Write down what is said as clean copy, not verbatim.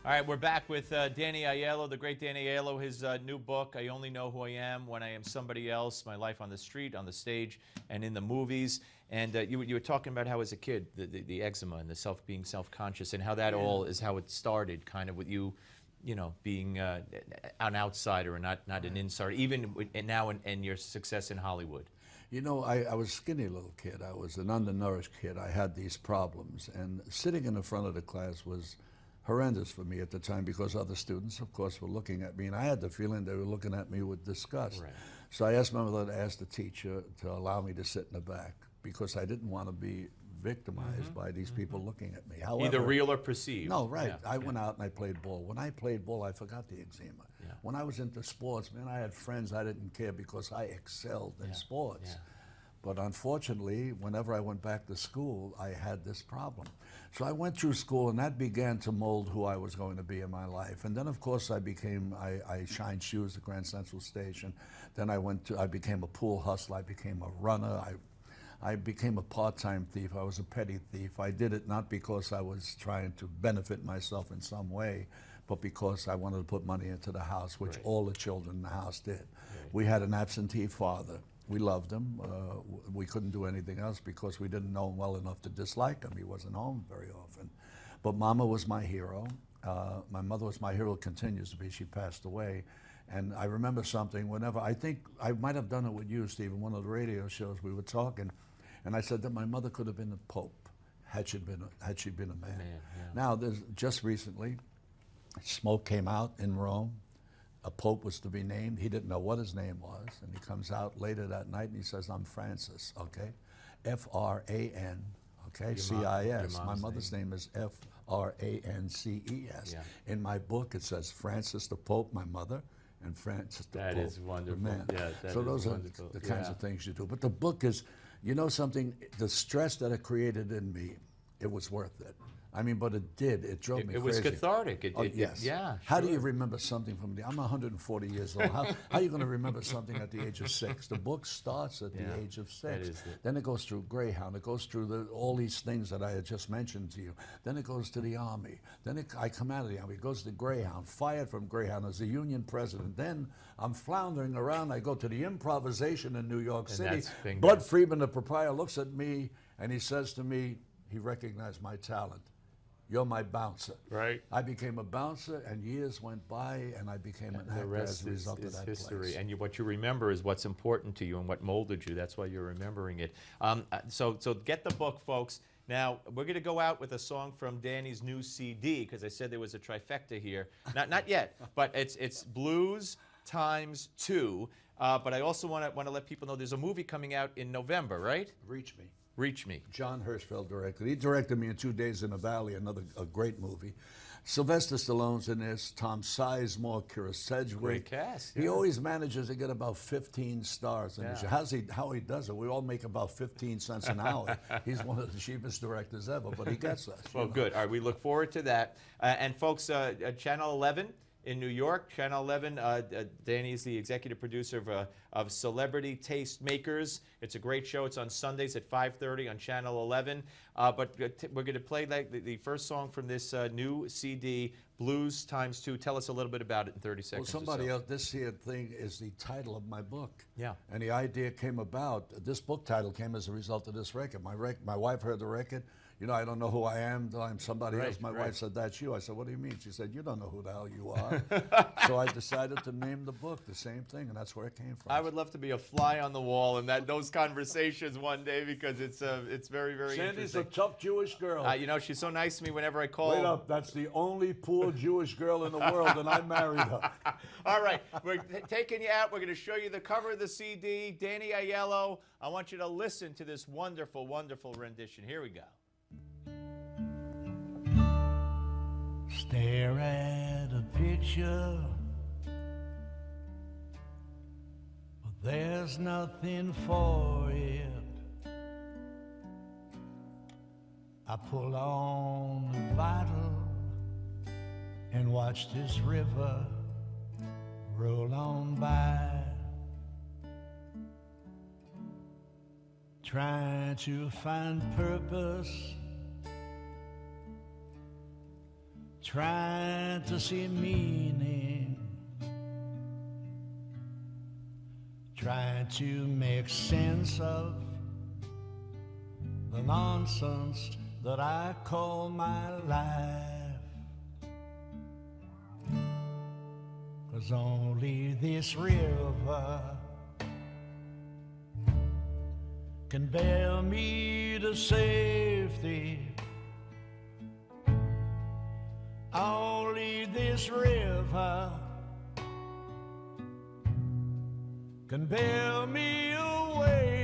All right, we're back with Danny Aiello, the great Danny Aiello. His new book, I Only Know Who I Am When I Am Somebody Else, My Life on the Street, on the Stage, and in the Movies. And you were talking about how as a kid, the eczema and the being self-conscious, and how that all is how it started, kind of with you, being an outsider and not an insider, even now in your success in Hollywood. You know, I was a skinny little kid. I was an undernourished kid. I had these problems. And sitting in the front of the class was horrendous for me at the time because other students, of course, were looking at me. And I had the feeling they were looking at me with disgust. Right. So I asked my mother to ask the teacher to allow me to sit in the back because I didn't want to be victimized by these people looking at me. However, either real or perceived. No, right. Yeah, I went out and I played ball. When I played ball, I forgot the eczema. Yeah. When I was into sports, man, I had friends I didn't care because I excelled in sports. Yeah. But unfortunately, whenever I went back to school, I had this problem. So I went through school, and that began to mold who I was going to be in my life. And then, of course, I shined shoes at Grand Central Station. Then I became a pool hustler. I became a runner. I became a part-time thief. I was a petty thief. I did it not because I was trying to benefit myself in some way, but because I wanted to put money into the house, which all the children in the house did. We had an absentee father. We loved him. We couldn't do anything else because we didn't know him well enough to dislike him. He wasn't home very often. But Mama was my hero. My mother was my hero, continues to be. She passed away. And I remember something whenever, I think I might have done it with you, Stephen, one of the radio shows we were talking, and I said that my mother could have been a pope had she been a man. Now, just recently, smoke came out in Rome. A pope was to be named. He didn't know what his name was, and he comes out later that night and he says, "I'm Francis," okay? F-R-A-N, okay, C-I-S. My mother's name is F-R-A-N-C-E-S. Yeah. In my book, it says Francis the Pope, my mother, and Francis the Pope, That is wonderful. the man. Yeah, that so is those wonderful. are the kinds of things you do. But the book is, you know something, the stress that it created in me, it was worth it. I mean, but it did. It drove me crazy. It was cathartic. Yes. Yeah. How do you remember something from I'm 140 years old. How are you going to remember something at the age of 6? The book starts at the age of 6. Then it goes through Greyhound. It goes through all these things that I had just mentioned to you. Then it goes to the Army. Then I come out of the Army. It goes to Greyhound. Fired from Greyhound as a Union president. Then I'm floundering around. I go to the improvisation in New York City. Bud Friedman, the proprietor, looks at me and he says to me, he recognized my talent. "You're my bouncer." Right. I became a bouncer, and years went by, and I became an actor as a result of that history. place. And what you remember is what's important to you and what molded you. That's why you're remembering it. So get the book, folks. Now, we're going to go out with a song from Danny's new CD, because I said there was a trifecta here. Not yet, but it's Blues times 2. But I also want to let people know there's a movie coming out in November, right? Reach Me. Reach Me. John Hirschfeld directed. He directed me in 2 Days in the Valley, a great movie. Sylvester Stallone's in this, Tom Sizemore, Kira Sedgwick. Great cast. He always manages to get about 15 stars in his show. How he does it? We all make about 15 cents an hour. He's one of the cheapest directors ever, but he gets us. Well, good. All right, we look forward to that. And folks, Channel 11 in New York, Channel 11, Danny is the executive producer of Celebrity Taste Makers. It's a great show. It's on Sundays at 5:30 on Channel 11. But we're going to play the first song from this new CD, Blues times 2. Tell us a little bit about it in 30 seconds. Well, somebody else, this here thing is the title of my book. Yeah. And the idea came about, this book title came as a result of this record. My wife heard the record. You know, I don't know who I am, I'm somebody else. My wife said, "That's you." I said, "What do you mean?" She said, "You don't know who the hell you are." So I decided to name the book the same thing, and that's where it came from. I would love to be a fly on the wall in those conversations one day, because it's very, very Sandy's interesting. a tough Jewish girl. You know, she's so nice to me whenever I call. Wait up, that's the only poor Jewish girl in the world, and I married her. All right, we're taking you out. We're going to show you the cover of the CD, Danny Aiello. I want you to listen to this wonderful, wonderful rendition. Here we go. Stare at a picture, but there's nothing for it. I pull on the bottle and watch this river roll on by, trying to find purpose, trying to see meaning, trying to make sense of the nonsense that I call my life. 'Cause only this river can bear me to safety. Only this river can bear me away